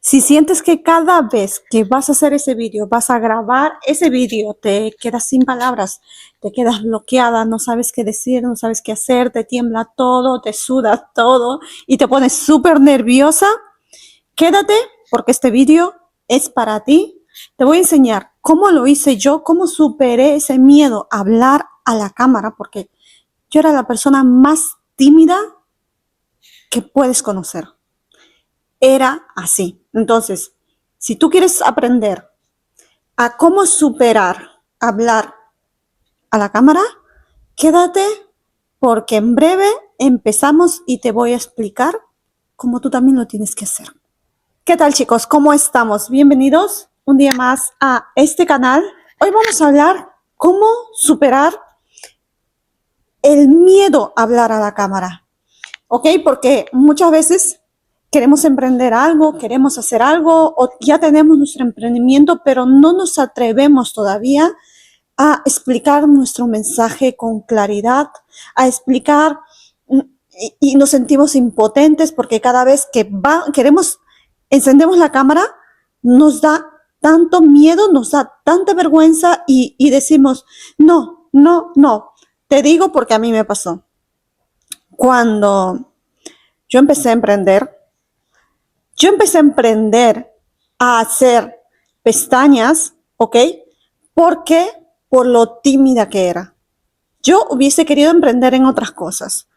Si sientes que cada vez que vas a hacer ese vídeo, vas a grabar ese vídeo, te quedas sin palabras, te quedas bloqueada, no sabes qué decir, no sabes qué hacer, te tiembla todo, te suda todo y te pones súper nerviosa, quédate porque este vídeo es para ti. Te voy a enseñar cómo lo hice yo, cómo superé ese miedo a hablar a la cámara, porque yo era la persona más tímida que puedes conocer. Era así. Entonces, si tú quieres aprender a cómo superar hablar a la cámara, quédate porque en breve empezamos y te voy a explicar cómo tú también lo tienes que hacer. ¿Qué tal, chicos? ¿Cómo estamos? Bienvenidos un día más a este canal. Hoy vamos a hablar cómo superar el miedo a hablar a la cámara. ¿Ok? Porque muchas veces queremos emprender algo, queremos hacer algo o ya tenemos nuestro emprendimiento, pero no nos atrevemos todavía a explicar nuestro mensaje con claridad, a explicar y nos sentimos impotentes porque cada vez que encendemos la cámara, nos da tanto miedo, nos da tanta vergüenza y decimos, no, no, no. Te digo porque a mí me pasó. Cuando yo empecé a emprender, a hacer pestañas, ¿ok? Porque por lo tímida que era. Yo hubiese querido emprender en otras cosas,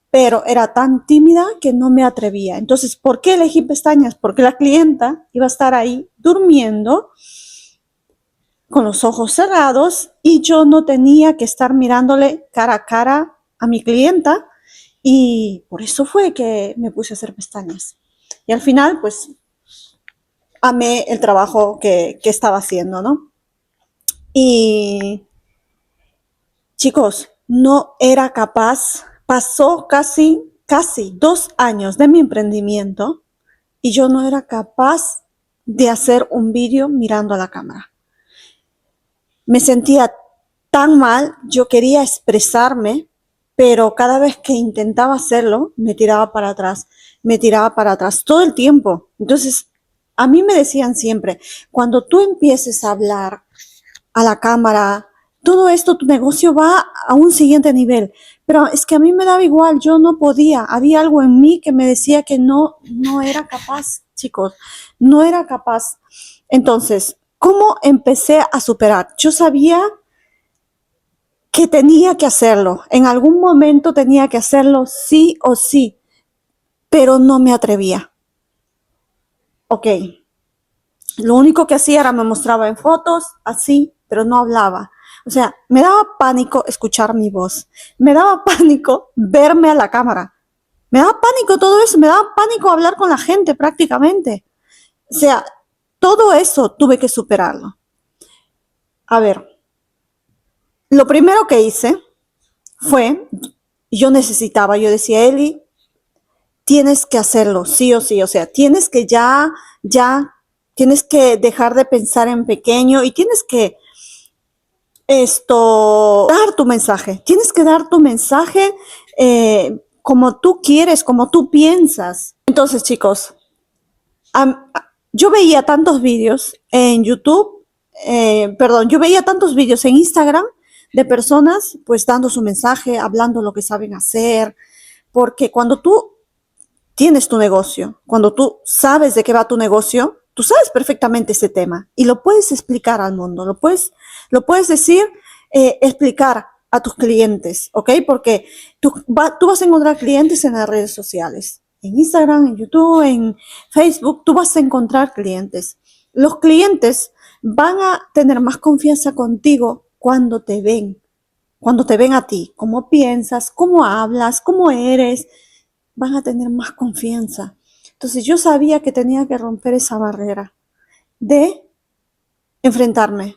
pero era tan tímida que no me atrevía. Entonces, ¿por qué elegí pestañas? Porque la clienta iba a estar ahí durmiendo con los ojos cerrados y yo no tenía que estar mirándole cara a cara a mi clienta y por eso fue que me puse a hacer pestañas. Y al final, pues, amé el trabajo que estaba haciendo, ¿no? Y chicos, no era capaz, pasó casi 2 años de mi emprendimiento y yo no era capaz de hacer un vídeo mirando a la cámara. Me sentía tan mal, yo quería expresarme, pero cada vez que intentaba hacerlo, me tiraba para atrás todo el tiempo. Entonces, a mí me decían siempre, cuando tú empieces a hablar a la cámara, todo esto, tu negocio va a un siguiente nivel. Pero es que a mí me daba igual, yo no podía. Había algo en mí que me decía que no era capaz, chicos, no era capaz. Entonces, ¿cómo empecé a superar? Yo sabía que tenía que hacerlo. En algún momento tenía que hacerlo sí o sí, pero no me atrevía. Ok. Lo único que hacía era me mostraba en fotos, así, pero no hablaba. O sea, me daba pánico escuchar mi voz. Me daba pánico verme a la cámara. Me daba pánico todo eso. Me daba pánico hablar con la gente prácticamente. O sea, todo eso tuve que superarlo. A ver, lo primero que hice fue, yo decía, Eli, tienes que hacerlo, sí o sí. O sea, tienes que tienes que dejar de pensar en pequeño y tienes que dar tu mensaje. Tienes que dar tu mensaje como tú quieres, como tú piensas. Entonces, chicos, yo veía tantos vídeos en YouTube, yo veía tantos vídeos en Instagram de personas pues dando su mensaje, hablando lo que saben hacer, porque cuando tú tienes tu negocio, cuando tú sabes de qué va tu negocio, tú sabes perfectamente ese tema y lo puedes explicar al mundo, lo puedes decir, explicar a tus clientes, ¿ok? Porque tú vas a encontrar clientes en las redes sociales, en Instagram, en YouTube, en Facebook, tú vas a encontrar clientes. Los clientes van a tener más confianza contigo cuando te ven a ti, cómo piensas, cómo hablas, cómo eres, van a tener más confianza. Entonces yo sabía que tenía que romper esa barrera de enfrentarme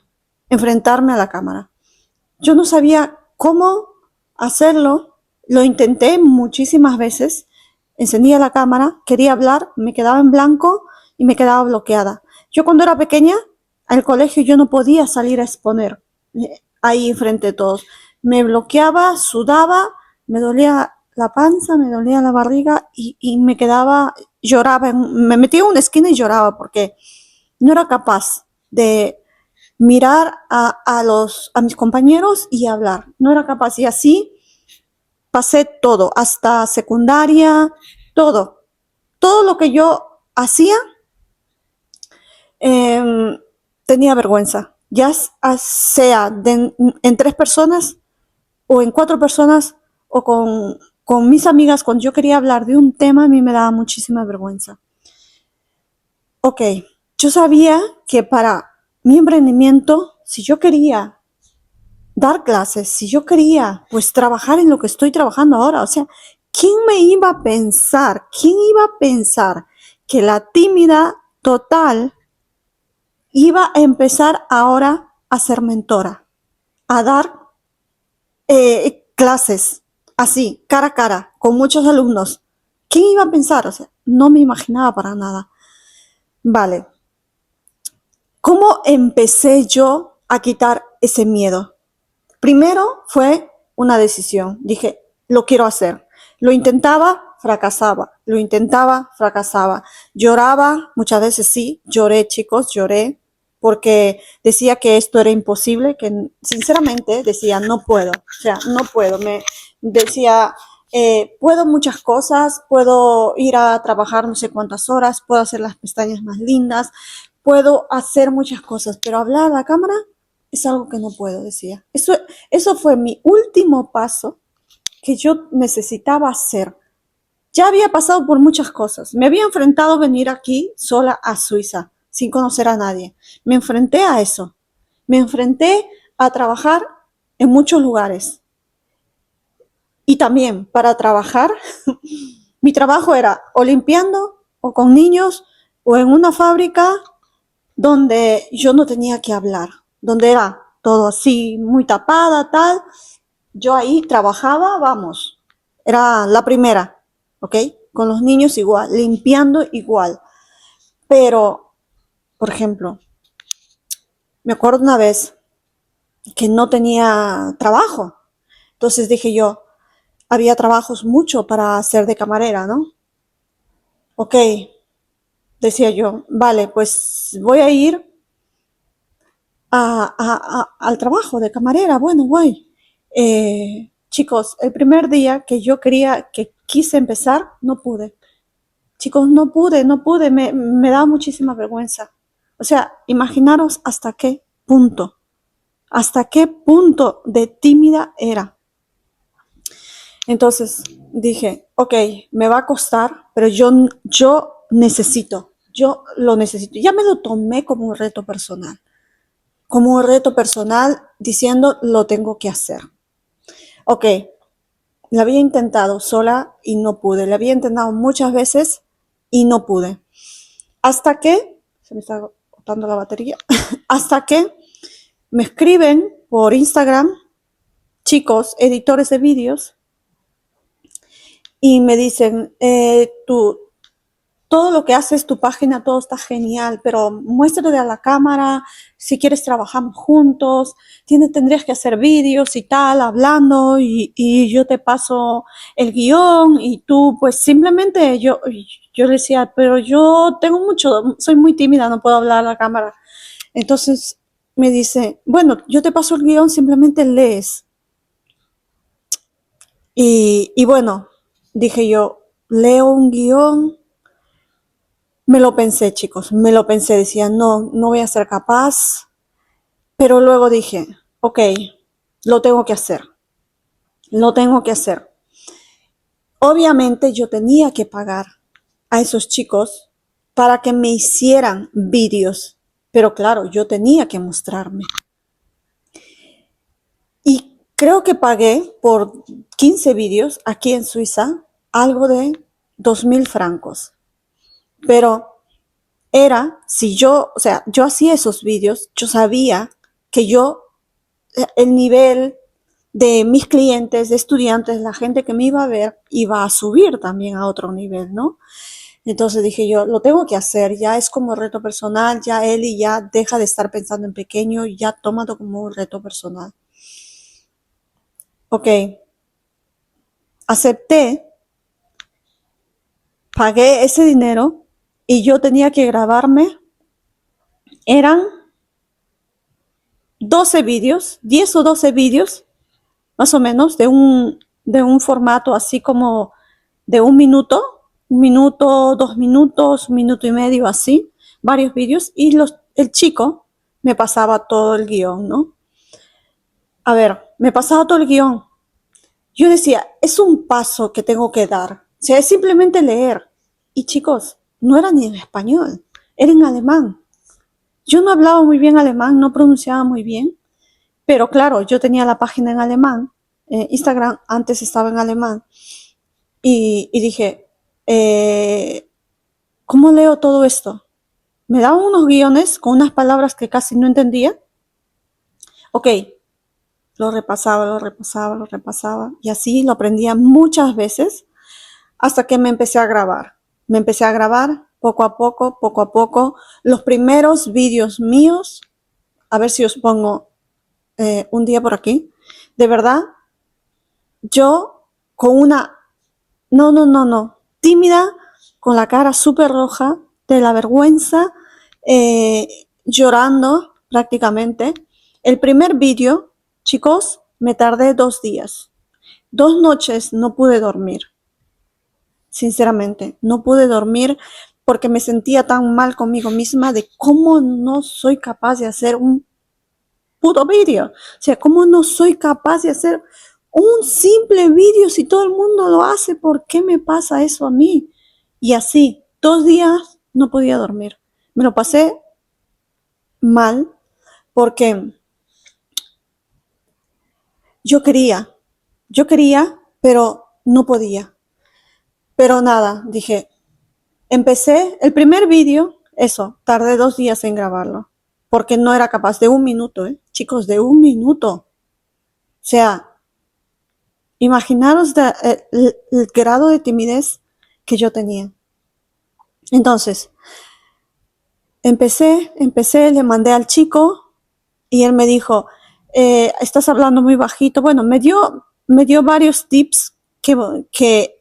a la cámara. Yo no sabía cómo hacerlo, lo intenté muchísimas veces, encendía la cámara, quería hablar, me quedaba en blanco y me quedaba bloqueada. Yo cuando era pequeña, al colegio yo no podía salir a exponer ahí frente a todos. Me bloqueaba, sudaba, me dolía la panza, me dolía la barriga y me quedaba lloraba, me metía en una esquina y lloraba porque no era capaz de mirar a mis compañeros y hablar. No era capaz. Y así pasé todo, hasta secundaria, todo. Todo lo que yo hacía, eh, tenía vergüenza. Ya sea en 3 personas o en 4 personas o con mis amigas, cuando yo quería hablar de un tema, a mí me daba muchísima vergüenza. Ok, yo sabía que para mi emprendimiento, si yo quería dar clases, si yo quería pues trabajar en lo que estoy trabajando ahora, o sea, ¿quién me iba a pensar? ¿Quién iba a pensar que la tímida total iba a empezar ahora a ser mentora, a dar clases así, cara a cara, con muchos alumnos? ¿Quién iba a pensar? O sea, no me imaginaba para nada. Vale, ¿cómo empecé yo a quitar ese miedo? Primero fue una decisión. Dije, lo quiero hacer. Lo intentaba, fracasaba. Lo intentaba, fracasaba. Lloraba, muchas veces sí, lloré, chicos, lloré, porque decía que esto era imposible, que sinceramente decía, no puedo, o sea, no puedo. Me decía, puedo muchas cosas, puedo ir a trabajar no sé cuántas horas, puedo hacer las pestañas más lindas, puedo hacer muchas cosas, pero hablar a la cámara es algo que no puedo, decía. Eso fue mi último paso que yo necesitaba hacer. Ya había pasado por muchas cosas. Me había enfrentado a venir aquí sola a Suiza, sin conocer a nadie. Me enfrenté a eso. Me enfrenté a trabajar en muchos lugares. Y también para trabajar, mi trabajo era o limpiando, o con niños, o en una fábrica donde yo no tenía que hablar, donde era todo así, muy tapada, tal. Yo ahí trabajaba, vamos, era la primera, ¿ok? Con los niños igual, limpiando igual. Pero, por ejemplo, me acuerdo una vez que no tenía trabajo. Entonces dije yo, había trabajos mucho para hacer de camarera, ¿no? Ok, decía yo, vale, pues voy a ir al trabajo de camarera. Bueno, voy. Chicos, el primer día que yo que quise empezar, no pude. Chicos, no pude, me da muchísima vergüenza. O sea, imaginaros hasta qué punto de tímida era. Entonces dije, ok, me va a costar, pero yo lo necesito. Ya me lo tomé como un reto personal diciendo, lo tengo que hacer. Ok, la había intentado sola y no pude, la había intentado muchas veces y no pude. Hasta que, se me está agotando la batería, hasta que me escriben por Instagram chicos, editores de vídeos, y me dicen, todo lo que haces, tu página, todo está genial, pero muéstrate a la cámara, si quieres trabajamos juntos, tendrías que hacer vídeos y tal, hablando, y yo te paso el guión, y tú, pues simplemente yo decía, pero yo soy muy tímida, no puedo hablar a la cámara. Entonces me dice, bueno, yo te paso el guión, simplemente lees. Y bueno, dije yo, leo un guión. Me lo pensé, chicos, me lo pensé, decía, no, no voy a ser capaz, pero luego dije, ok, lo tengo que hacer, lo tengo que hacer. Obviamente yo tenía que pagar a esos chicos para que me hicieran vídeos, pero claro, yo tenía que mostrarme. Y creo que pagué por 15 vídeos aquí en Suiza algo de 2.000 francos, pero si yo, o sea, yo hacía esos vídeos, yo sabía que el nivel de mis clientes, de estudiantes, la gente que me iba a ver, iba a subir también a otro nivel, ¿no? Entonces dije yo, lo tengo que hacer, ya es como reto personal, ya Eli ya deja de estar pensando en pequeño, ya tómalo como un reto personal. Ok, acepté pagué ese dinero y yo tenía que grabarme, eran 12 vídeos, 10 o 12 vídeos, más o menos, de un formato así como de un minuto, 2 minutos, 1 minuto y medio, así, varios vídeos, y el chico me pasaba todo el guión, ¿no? A ver, me pasaba todo el guión. Yo decía, es un paso que tengo que dar, o sea, es simplemente leer. Y chicos, no era ni en español, era en alemán. Yo no hablaba muy bien alemán, no pronunciaba muy bien, pero claro, yo tenía la página en alemán, Instagram antes estaba en alemán, y dije, ¿cómo leo todo esto? Me daban unos guiones con unas palabras que casi no entendía. Ok, lo repasaba, lo repasaba, lo repasaba, y así lo aprendía muchas veces hasta que me empecé a grabar. Me empecé a grabar poco a poco, poco a poco. Los primeros vídeos míos, a ver si os pongo un día por aquí, de verdad, yo con una, no, tímida, con la cara súper roja, de la vergüenza, llorando prácticamente. El primer vídeo, chicos, me tardé 2 días. 2 noches no pude dormir, sinceramente. No pude dormir porque me sentía tan mal conmigo misma de cómo no soy capaz de hacer un puto vídeo. O sea, cómo no soy capaz de hacer un simple vídeo si todo el mundo lo hace. ¿Por qué me pasa eso a mí? Y así, 2 días no podía dormir. Me lo pasé mal porque yo quería, pero no podía. Pero nada, dije, empecé el primer vídeo, eso, tardé 2 días en grabarlo, porque no era capaz de 1 minuto, chicos, de 1 minuto. O sea, imaginaros el grado de timidez que yo tenía. Entonces, empecé, le mandé al chico y él me dijo, estás hablando muy bajito. Bueno, me dio varios tips que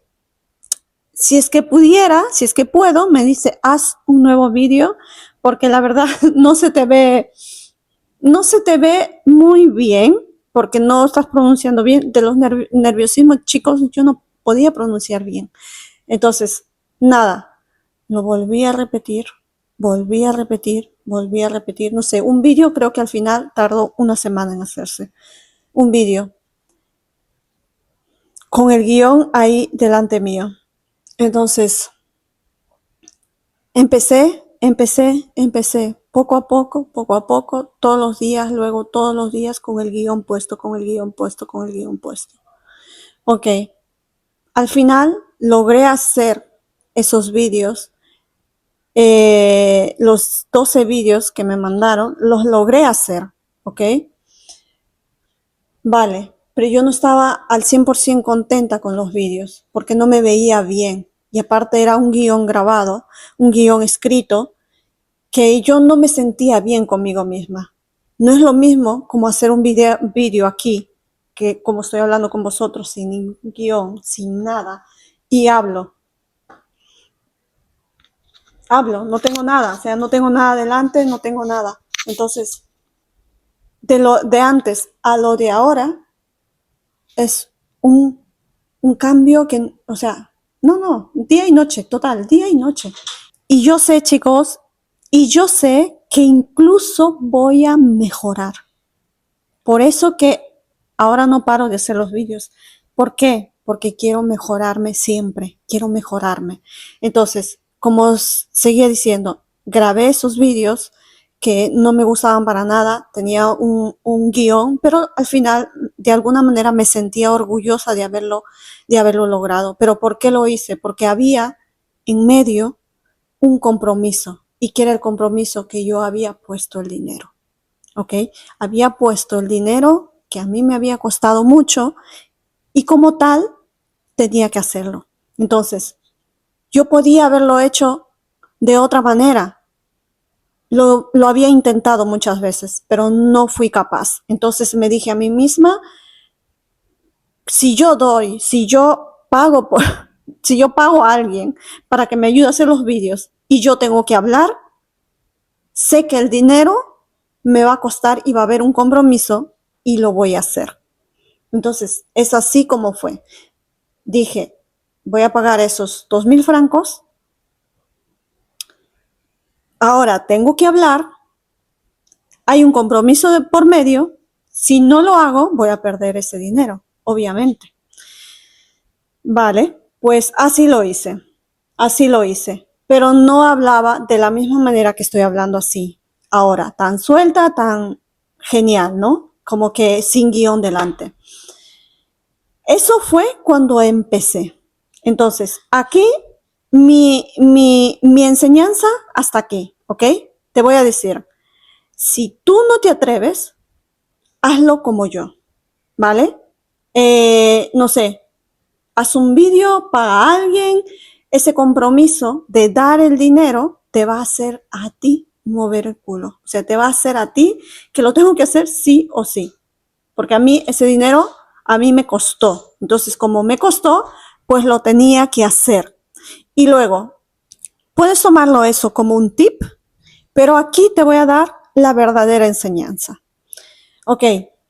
si es que pudiera, si es que puedo, me dice, haz un nuevo vídeo, porque la verdad no se te ve muy bien, porque no estás pronunciando bien. De los nerviosismos, chicos, yo no podía pronunciar bien. Entonces, nada, lo volví a repetir, volví a repetir, volví a repetir. No sé, un vídeo creo que al final tardó una semana en hacerse. Un vídeo con el guión ahí delante mío. Entonces, empecé, poco a poco, todos los días, luego todos los días con el guión puesto, con el guión puesto, con el guión puesto. Ok, al final logré hacer esos vídeos, los 12 vídeos que me mandaron, los logré hacer, ok. Vale, pero yo no estaba al 100% contenta con los vídeos, porque no me veía bien. Y aparte era un guión grabado, un guión escrito, que yo no me sentía bien conmigo misma. No es lo mismo como hacer un vídeo aquí, que como estoy hablando con vosotros, sin ningún guión, sin nada, y hablo, no tengo nada, o sea, no tengo nada delante, no tengo nada. Entonces, de antes a lo de ahora es un cambio que, o sea, no, día y noche, total, día y noche. Y yo sé, chicos, y yo sé que incluso voy a mejorar. Por eso que ahora no paro de hacer los vídeos. ¿Por qué? Porque quiero mejorarme siempre, quiero mejorarme. Entonces, como os seguía diciendo, grabé esos vídeos que no me gustaban para nada, tenía un guión, pero al final de alguna manera me sentía orgullosa de haberlo logrado. ¿Pero por qué lo hice? Porque había en medio un compromiso. ¿Y qué era el compromiso? Que yo había puesto el dinero. ¿Ok? Había puesto el dinero que a mí me había costado mucho y como tal tenía que hacerlo. Entonces, yo podía haberlo hecho de otra manera. Lo había intentado muchas veces, pero no fui capaz. Entonces me dije a mí misma, si yo pago Si yo pago a alguien para que me ayude a hacer los vídeos y yo tengo que hablar, sé que el dinero me va a costar y va a haber un compromiso y lo voy a hacer. Entonces, es así como fue. Dije, voy a pagar esos 2.000 francos. Ahora tengo que hablar. Hay un compromiso de por medio. Si no lo hago, voy a perder ese dinero, obviamente. Vale, pues así lo hice. Así lo hice. Pero no hablaba de la misma manera que estoy hablando así. Ahora, tan suelta, tan genial, ¿no? Como que sin guión delante. Eso fue cuando empecé. Entonces, aquí mi enseñanza hasta aquí, ¿ok? Te voy a decir, si tú no te atreves, hazlo como yo, ¿vale? No sé, haz un vídeo para alguien, ese compromiso de dar el dinero te va a hacer a ti mover el culo. O sea, te va a hacer a ti que lo tengo que hacer sí o sí. Porque a mí ese dinero, a mí me costó. Entonces, como me costó, pues lo tenía que hacer. Y luego, puedes tomarlo eso como un tip, pero aquí te voy a dar la verdadera enseñanza. Ok,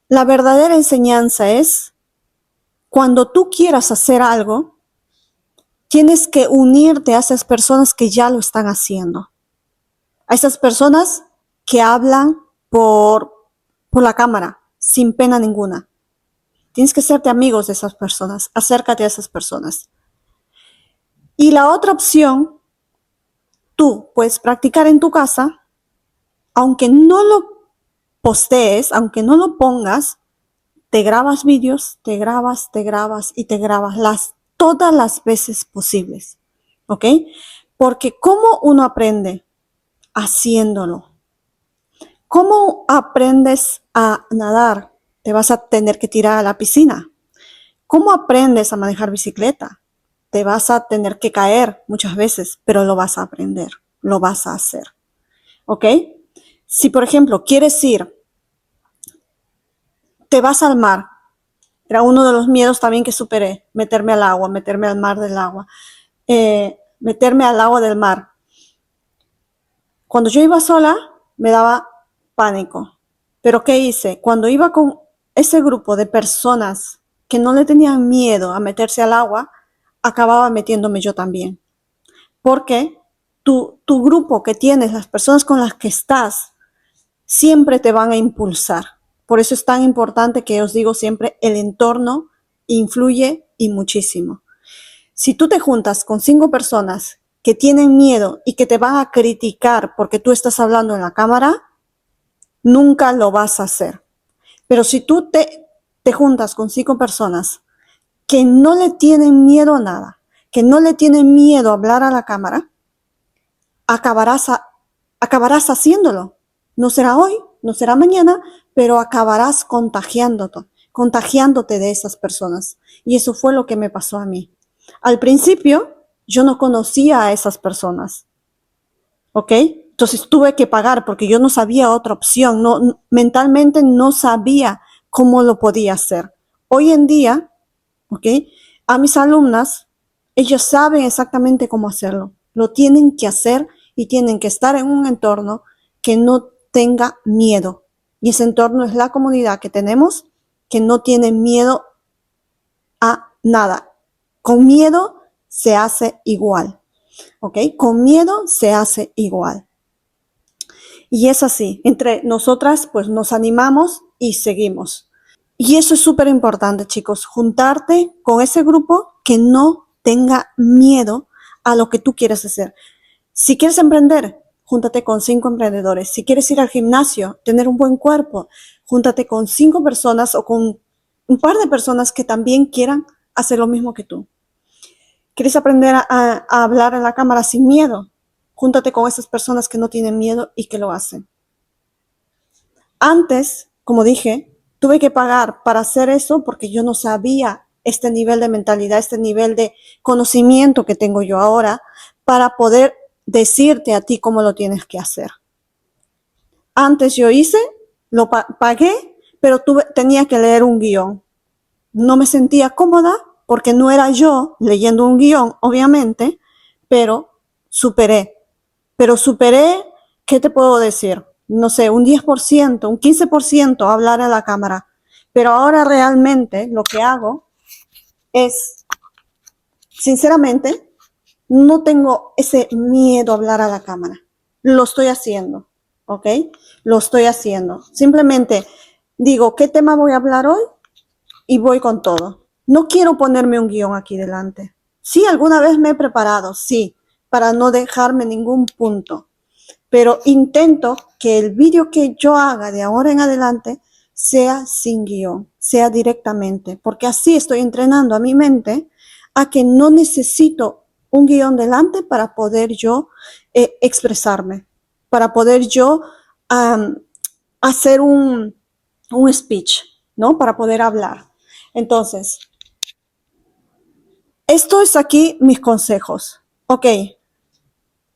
la verdadera enseñanza es cuando tú quieras hacer algo, tienes que unirte a esas personas que ya lo están haciendo. A esas personas que hablan por la cámara, sin pena ninguna. Tienes que hacerte amigos de esas personas, acércate a esas personas. Y la otra opción, tú puedes practicar en tu casa, aunque no lo postees, aunque no lo pongas, te grabas vídeos, te grabas y te grabas todas las veces posibles, ¿ok? Porque ¿cómo uno aprende? Haciéndolo. ¿Cómo aprendes a nadar? Te vas a tener que tirar a la piscina. ¿Cómo aprendes a manejar bicicleta? Te vas a tener que caer muchas veces, pero lo vas a aprender, lo vas a hacer, ¿ok? Si, por ejemplo, quieres ir, te vas al mar. Era uno de los miedos también que superé, meterme al agua, meterme al mar del agua, meterme al agua del mar. Cuando yo iba sola, me daba pánico. Pero ¿qué hice? Cuando iba con ese grupo de personas que no le tenían miedo a meterse al agua, acababa metiéndome yo también. Porque tu grupo que tienes, las personas con las que estás, siempre te van a impulsar. Por eso es tan importante que os digo siempre, el entorno influye y muchísimo. Si tú te juntas con 5 personas que tienen miedo y que te van a criticar porque tú estás hablando en la cámara, nunca lo vas a hacer. Pero si tú te juntas con 5 personas que no le tienen miedo a nada, que no le tienen miedo a hablar a la cámara, acabarás haciéndolo. No será hoy, no será mañana, pero acabarás contagiándote de esas personas. Y eso fue lo que me pasó a mí. Al principio, yo no conocía a esas personas, ¿ok? Entonces tuve que pagar porque yo no sabía otra opción, mentalmente no sabía cómo lo podía hacer. Hoy en día, ¿ok? A mis alumnas, ellos saben exactamente cómo hacerlo. Lo tienen que hacer y tienen que estar en un entorno que no tenga miedo. Y ese entorno es la comunidad que tenemos, que no tiene miedo a nada. Con miedo se hace igual, ¿ok? Con miedo se hace igual. Y es así, entre nosotras pues nos animamos y seguimos. Y eso es súper importante, chicos, juntarte con ese grupo que no tenga miedo a lo que tú quieres hacer. Si quieres emprender, júntate con 5 emprendedores. Si quieres ir al gimnasio, tener un buen cuerpo, júntate con 5 personas o con un par de personas que también quieran hacer lo mismo que tú. ¿Quieres aprender a hablar en la cámara sin miedo? Júntate con esas personas que no tienen miedo y que lo hacen. Antes, como dije, tuve que pagar para hacer eso porque yo no sabía este nivel de mentalidad, este nivel de conocimiento que tengo yo ahora para poder decirte a ti cómo lo tienes que hacer. Antes yo hice, lo pagué, pero tenía que leer un guión. No me sentía cómoda porque no era yo leyendo un guión, obviamente, pero superé. Pero superé, ¿qué te puedo decir? No sé, un 10%, un 15% hablar a la cámara. Pero ahora realmente lo que hago es, sinceramente, no tengo ese miedo a hablar a la cámara. Lo estoy haciendo, ¿ok? Lo estoy haciendo. Simplemente digo, ¿qué tema voy a hablar hoy? Y voy con todo. No quiero ponerme un guión aquí delante. Sí, alguna vez me he preparado, sí, para no dejarme ningún punto. Pero intento que el vídeo que yo haga de ahora en adelante sea sin guión, sea directamente, porque así estoy entrenando a mi mente a que no necesito un guión delante para poder yo expresarme, para poder yo hacer un speech, ¿no? Para poder hablar. Entonces, esto es aquí mis consejos. Ok,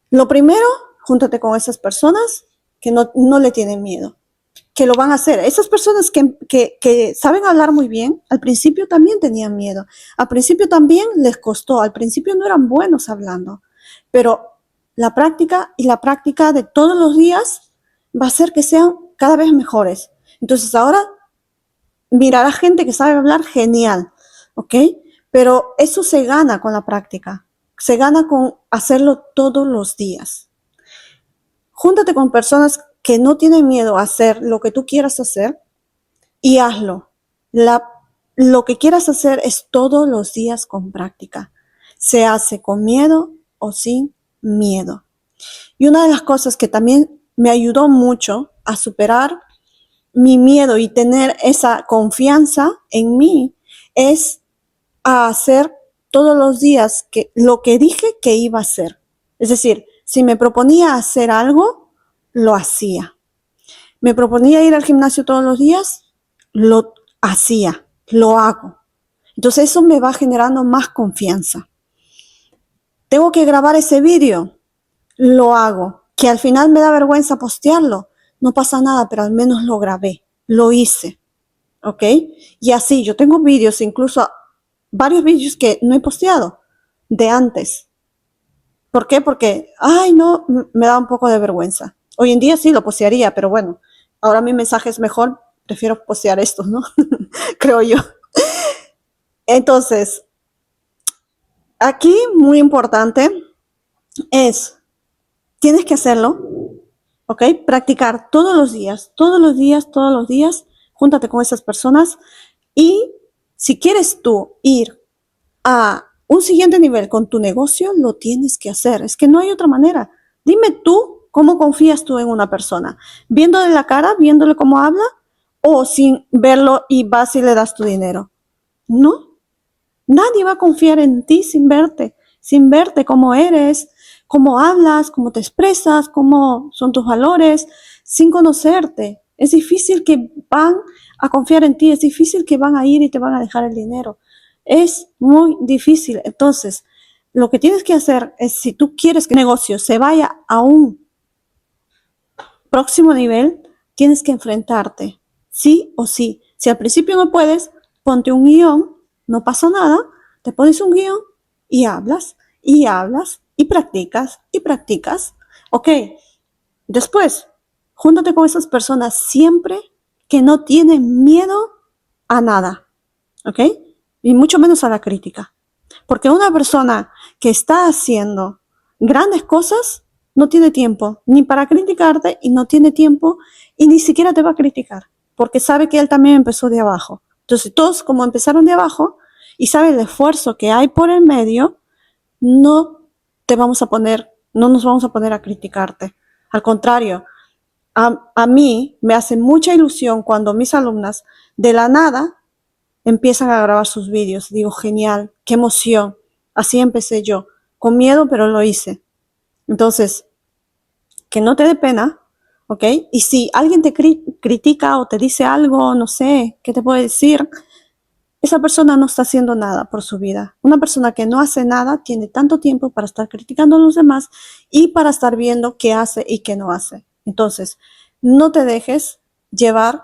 lo primero, júntate con esas personas que no le tienen miedo, que lo van a hacer. Esas personas que saben hablar muy bien, al principio también tenían miedo, al principio también les costó, al principio no eran buenos hablando, pero la práctica y la práctica de todos los días va a hacer que sean cada vez mejores. Entonces ahora mirar a gente que sabe hablar genial, ¿ok? Pero eso se gana con la práctica, se gana con hacerlo todos los días. Júntate con personas que no tienen miedo a hacer lo que tú quieras hacer y hazlo. Lo que quieras hacer es todos los días con práctica. Se hace con miedo o sin miedo. Y una de las cosas que también me ayudó mucho a superar mi miedo y tener esa confianza en mí es a hacer todos los días lo que dije que iba a hacer. Es decir, si me proponía hacer algo, lo hacía. Me proponía ir al gimnasio todos los días, lo hacía, lo hago. Entonces eso me va generando más confianza. Tengo que grabar ese vídeo, lo hago. Que al final me da vergüenza postearlo, no pasa nada, pero al menos lo grabé, lo hice. ¿Ok? Y así, yo tengo vídeos, incluso varios vídeos que no he posteado de antes. ¿Por qué? Porque, ay, no, me da un poco de vergüenza. Hoy en día sí lo postearía, pero bueno, ahora mi mensaje es mejor, prefiero postear estos, ¿no? Creo yo. Entonces, aquí muy importante es, tienes que hacerlo, ¿ok? Practicar todos los días, todos los días, todos los días, júntate con esas personas y si quieres tú ir a un siguiente nivel con tu negocio, lo tienes que hacer. Es que no hay otra manera. Dime tú cómo confías tú en una persona. Viéndole la cara, viéndole cómo habla o sin verlo y vas y le das tu dinero. No, nadie va a confiar en ti sin verte cómo eres, cómo hablas, cómo te expresas, cómo son tus valores, sin conocerte. Es difícil que van a confiar en ti, es difícil que van a ir y te van a dejar el dinero. Es muy difícil. Entonces, lo que tienes que hacer es, si tú quieres que el negocio se vaya a un próximo nivel, tienes que enfrentarte, sí o sí. Si al principio no puedes, ponte un guión, no pasa nada, te pones un guión y hablas, y hablas, y practicas. Ok, después, júntate con esas personas siempre que no tienen miedo a nada, ¿ok? Y mucho menos a la crítica. Porque una persona que está haciendo grandes cosas no tiene tiempo ni para criticarte y no tiene tiempo y ni siquiera te va a criticar, porque sabe que él también empezó de abajo. Entonces todos como empezaron de abajo y sabe el esfuerzo que hay por el medio, no no nos vamos a poner a criticarte. Al contrario, a mí me hace mucha ilusión cuando mis alumnas de la nada empiezan a grabar sus vídeos. Digo, genial, qué emoción. Así empecé yo, con miedo, pero lo hice. Entonces, que no te dé pena, ¿ok? Y si alguien te critica o te dice algo, no sé, ¿qué te puede decir? Esa persona no está haciendo nada por su vida. Una persona que no hace nada tiene tanto tiempo para estar criticando a los demás y para estar viendo qué hace y qué no hace. Entonces, no te dejes llevar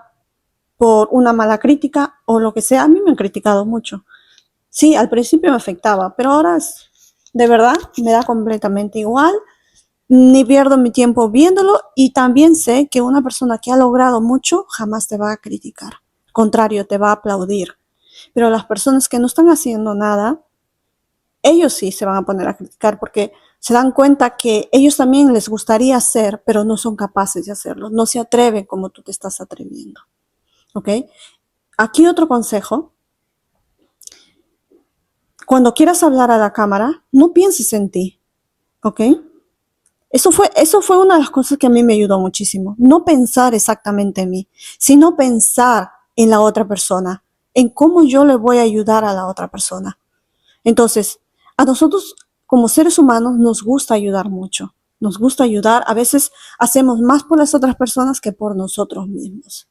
por una mala crítica o lo que sea. A mí me han criticado mucho. Sí, al principio me afectaba, pero ahora de verdad me da completamente igual, ni pierdo mi tiempo viéndolo y también sé que una persona que ha logrado mucho jamás te va a criticar, al contrario, te va a aplaudir. Pero las personas que no están haciendo nada, ellos sí se van a poner a criticar porque se dan cuenta que ellos también les gustaría hacer, pero no son capaces de hacerlo, no se atreven como tú te estás atreviendo. ¿Ok? Aquí otro consejo: cuando quieras hablar a la cámara, no pienses en ti. ¿Ok? Eso fue una de las cosas que a mí me ayudó muchísimo. No pensar exactamente en mí, sino pensar en la otra persona, en cómo yo le voy a ayudar a la otra persona. Entonces, a nosotros como seres humanos nos gusta ayudar mucho. Nos gusta ayudar. A veces hacemos más por las otras personas que por nosotros mismos.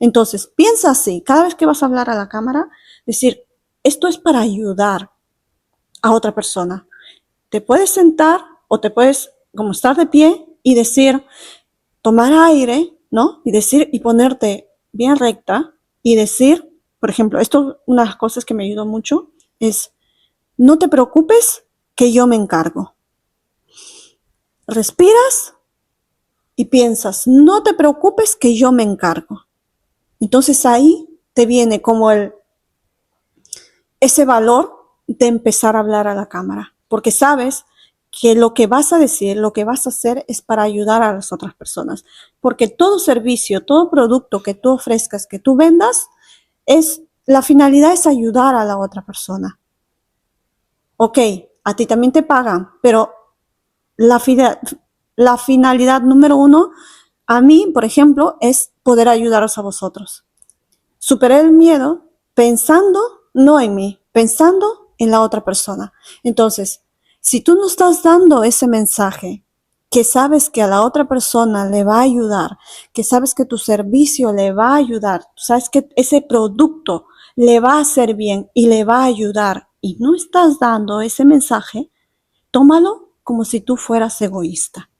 Entonces, piensa así. Cada vez que vas a hablar a la cámara, decir, esto es para ayudar a otra persona. Te puedes sentar o te puedes como estar de pie y decir, tomar aire, ¿no? Y decir y ponerte bien recta y decir, por ejemplo, esto, una de las cosas que me ayudó mucho es, no te preocupes que yo me encargo. Respiras y piensas, no te preocupes que yo me encargo. Entonces ahí te viene como ese valor de empezar a hablar a la cámara, porque sabes que lo que vas a decir, lo que vas a hacer es para ayudar a las otras personas, porque todo servicio, todo producto que tú ofrezcas, que tú vendas, la finalidad es ayudar a la otra persona. Ok, a ti también te pagan, pero la, la finalidad número uno, a mí, por ejemplo, es poder ayudaros a vosotros. Superé el miedo pensando no en mí, pensando en la otra persona. Entonces, si tú no estás dando ese mensaje, que sabes que a la otra persona le va a ayudar, que sabes que tu servicio le va a ayudar, sabes que ese producto le va a hacer bien y le va a ayudar, y no estás dando ese mensaje, tómalo como si tú fueras egoísta.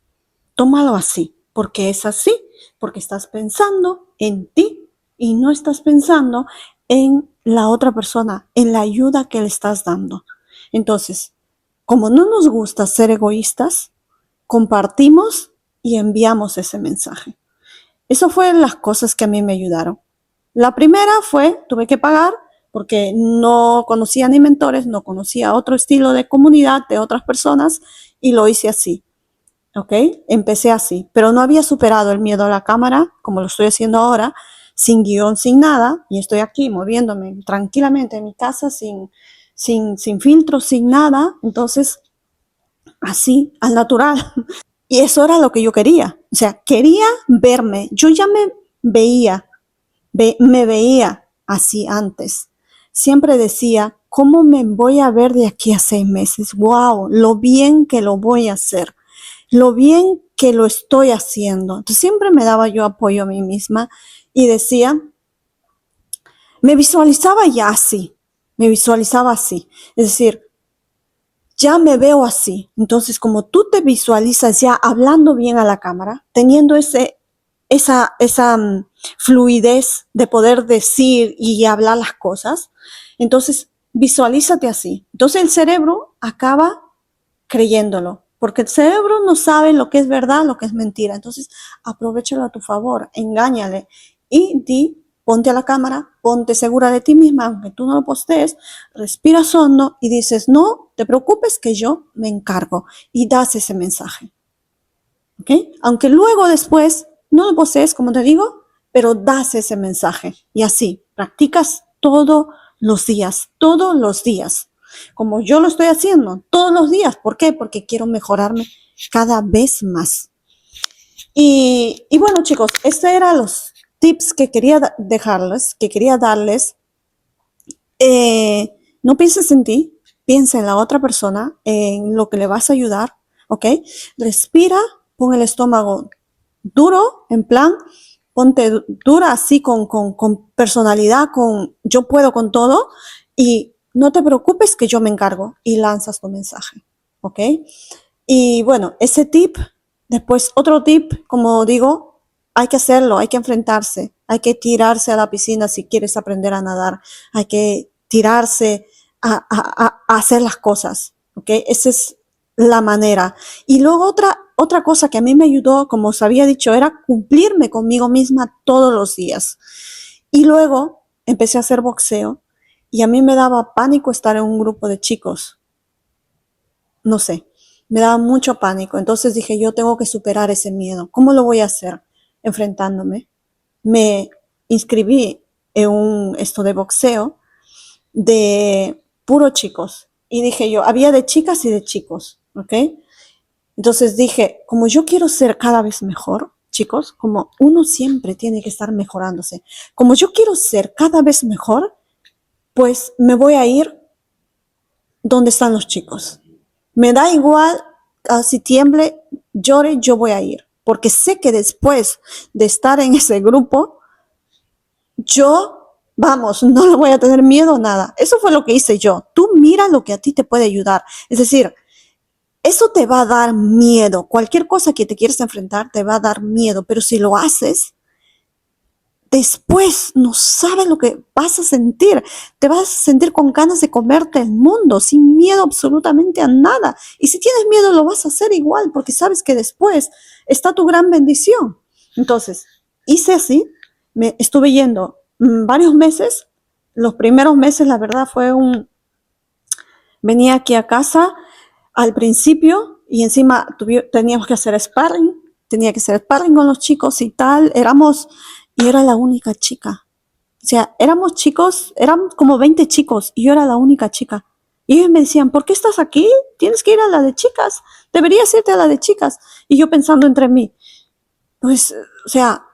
Tómalo así, porque es así, porque estás pensando en ti y no estás pensando en la otra persona, en la ayuda que le estás dando. Entonces, como no nos gusta ser egoístas, compartimos y enviamos ese mensaje. Eso fue las cosas que a mí me ayudaron. La primera fue, tuve que pagar porque no conocía ni mentores, no conocía otro estilo de comunidad de otras personas y lo hice así. ¿Ok? Empecé así, pero no había superado el miedo a la cámara, como lo estoy haciendo ahora, sin guión, sin nada, y estoy aquí moviéndome tranquilamente en mi casa, sin filtros, sin nada, entonces, así, al natural. Y eso era lo que yo quería, o sea, quería verme, yo ya me veía, me veía así antes. Siempre decía, ¿cómo me voy a ver de aquí a 6 meses? ¡Wow! Lo bien que lo voy a hacer, lo bien que lo estoy haciendo. Entonces siempre me daba yo apoyo a mí misma y decía, me visualizaba ya así, me visualizaba así. Es decir, ya me veo así. Entonces, como tú te visualizas ya hablando bien a la cámara, teniendo esa fluidez de poder decir y hablar las cosas, entonces visualízate así. Entonces el cerebro acaba creyéndolo, porque el cerebro no sabe lo que es verdad, lo que es mentira. Entonces, aprovechalo a tu favor, engáñale y ponte a la cámara, ponte segura de ti misma, aunque tú no lo postees, respiras hondo y dices, no te preocupes que yo me encargo y das ese mensaje. ¿Ok? Aunque luego después no lo postees, como te digo, pero das ese mensaje y así practicas todos los días, como yo lo estoy haciendo todos los días. ¿Por qué? Porque quiero mejorarme cada vez más. Y bueno, chicos, estos eran los tips que quería dejarles, que quería darles. No pienses en ti, piensa en la otra persona, en lo que le vas a ayudar, ¿ok? Respira, pon el estómago duro, en plan, ponte dura así con personalidad, con yo puedo con todo y no te preocupes que yo me encargo y lanzas tu mensaje, ¿ok? Y bueno, ese tip, después otro tip, como digo, hay que hacerlo, hay que enfrentarse, hay que tirarse a la piscina si quieres aprender a nadar, hay que tirarse a hacer las cosas, ¿ok? Esa es la manera. Y luego otra cosa que a mí me ayudó, como os había dicho, era cumplirme conmigo misma todos los días. Y luego empecé a hacer boxeo y a mí me daba pánico estar en un grupo de chicos. No sé, me daba mucho pánico. Entonces dije, yo tengo que superar ese miedo. ¿Cómo lo voy a hacer? Enfrentándome. Me inscribí en esto de boxeo de puros chicos. Y dije yo, había de chicas y de chicos, ¿ok? Entonces dije, como yo quiero ser cada vez mejor, chicos, como uno siempre tiene que estar mejorándose, como yo quiero ser cada vez mejor, pues me voy a ir donde están los chicos. Me da igual si tiemble, llore, yo voy a ir, porque sé que después de estar en ese grupo, yo, vamos, no le voy a tener miedo a nada. Eso fue lo que hice yo. Tú mira lo que a ti te puede ayudar. Es decir, eso te va a dar miedo. Cualquier cosa que te quieras enfrentar te va a dar miedo, pero si lo haces, después no sabes lo que vas a sentir. Te vas a sentir con ganas de comerte el mundo, sin miedo absolutamente a nada. Y si tienes miedo, lo vas a hacer igual, porque sabes que después está tu gran bendición. Entonces, hice así, me estuve yendo varios meses. Los primeros meses, la verdad, venía aquí a casa al principio y encima teníamos que hacer sparring, tenía que hacer sparring con los chicos y tal, y era la única chica. O sea, éramos chicos, eran como 20 chicos y yo era la única chica. Y ellos me decían, ¿por qué estás aquí? Tienes que ir a la de chicas, deberías irte a la de chicas. Y yo pensando entre mí, pues, o sea,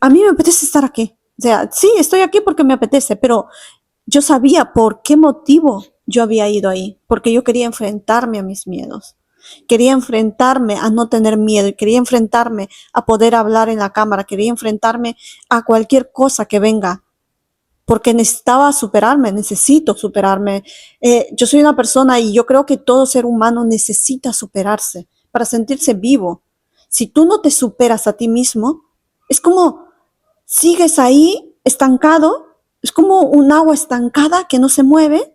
a mí me apetece estar aquí. O sea, sí, estoy aquí porque me apetece, pero yo sabía por qué motivo yo había ido ahí, porque yo quería enfrentarme a mis miedos. Quería enfrentarme a no tener miedo y quería enfrentarme a poder hablar en la cámara, quería enfrentarme a cualquier cosa que venga, porque necesitaba superarme, necesito superarme. Yo soy una persona y yo creo que todo ser humano necesita superarse para sentirse vivo. Si tú no te superas a ti mismo, es como sigues ahí estancado, es como un agua estancada que no se mueve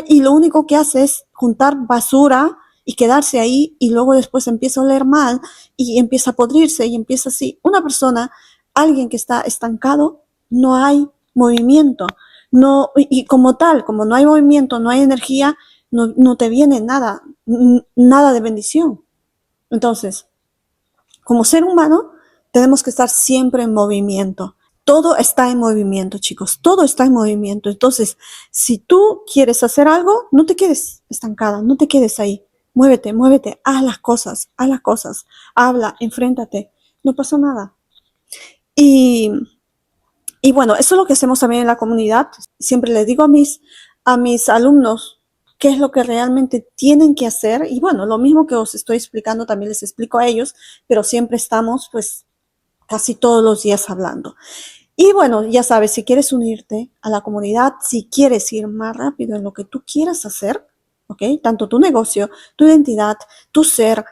y lo único que hace es juntar basura y quedarse ahí y luego después empieza a oler mal y empieza a podrirse y empieza así. Una persona, alguien que está estancado, no hay movimiento. No, y como tal, como no hay movimiento, no hay energía, no te viene nada, nada de bendición. Entonces, como ser humano, tenemos que estar siempre en movimiento. Todo está en movimiento, chicos. Todo está en movimiento. Entonces, si tú quieres hacer algo, no te quedes estancada, no te quedes ahí. Muévete, muévete, haz las cosas, habla, enfréntate. No pasa nada. Y, y bueno, eso es lo que hacemos también en la comunidad. Siempre les digo a mis alumnos qué es lo que realmente tienen que hacer. Y bueno, lo mismo que os estoy explicando, también les explico a ellos, pero siempre estamos pues casi todos los días hablando. Y bueno, ya sabes, si quieres unirte a la comunidad, si quieres ir más rápido en lo que tú quieras hacer, ¿ok? Tanto tu negocio, tu identidad, tu ser,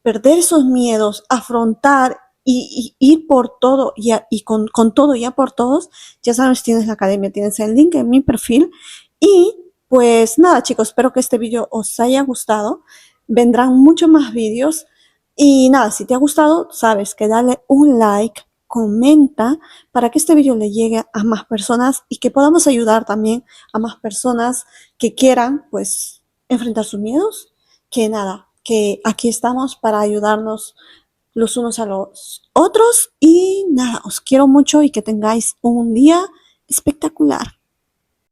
perder esos miedos, afrontar y ir por todo y con todo ya por todos, ya sabes, tienes la academia, tienes el link en mi perfil. Y pues nada, chicos, espero que este vídeo os haya gustado. Vendrán muchos más vídeos. Y nada, si te ha gustado, sabes que dale un like, comenta para que este vídeo le llegue a más personas y que podamos ayudar también a más personas que quieran pues enfrentar sus miedos. Que nada, que aquí estamos para ayudarnos los unos a los otros y nada, os quiero mucho y que tengáis un día espectacular.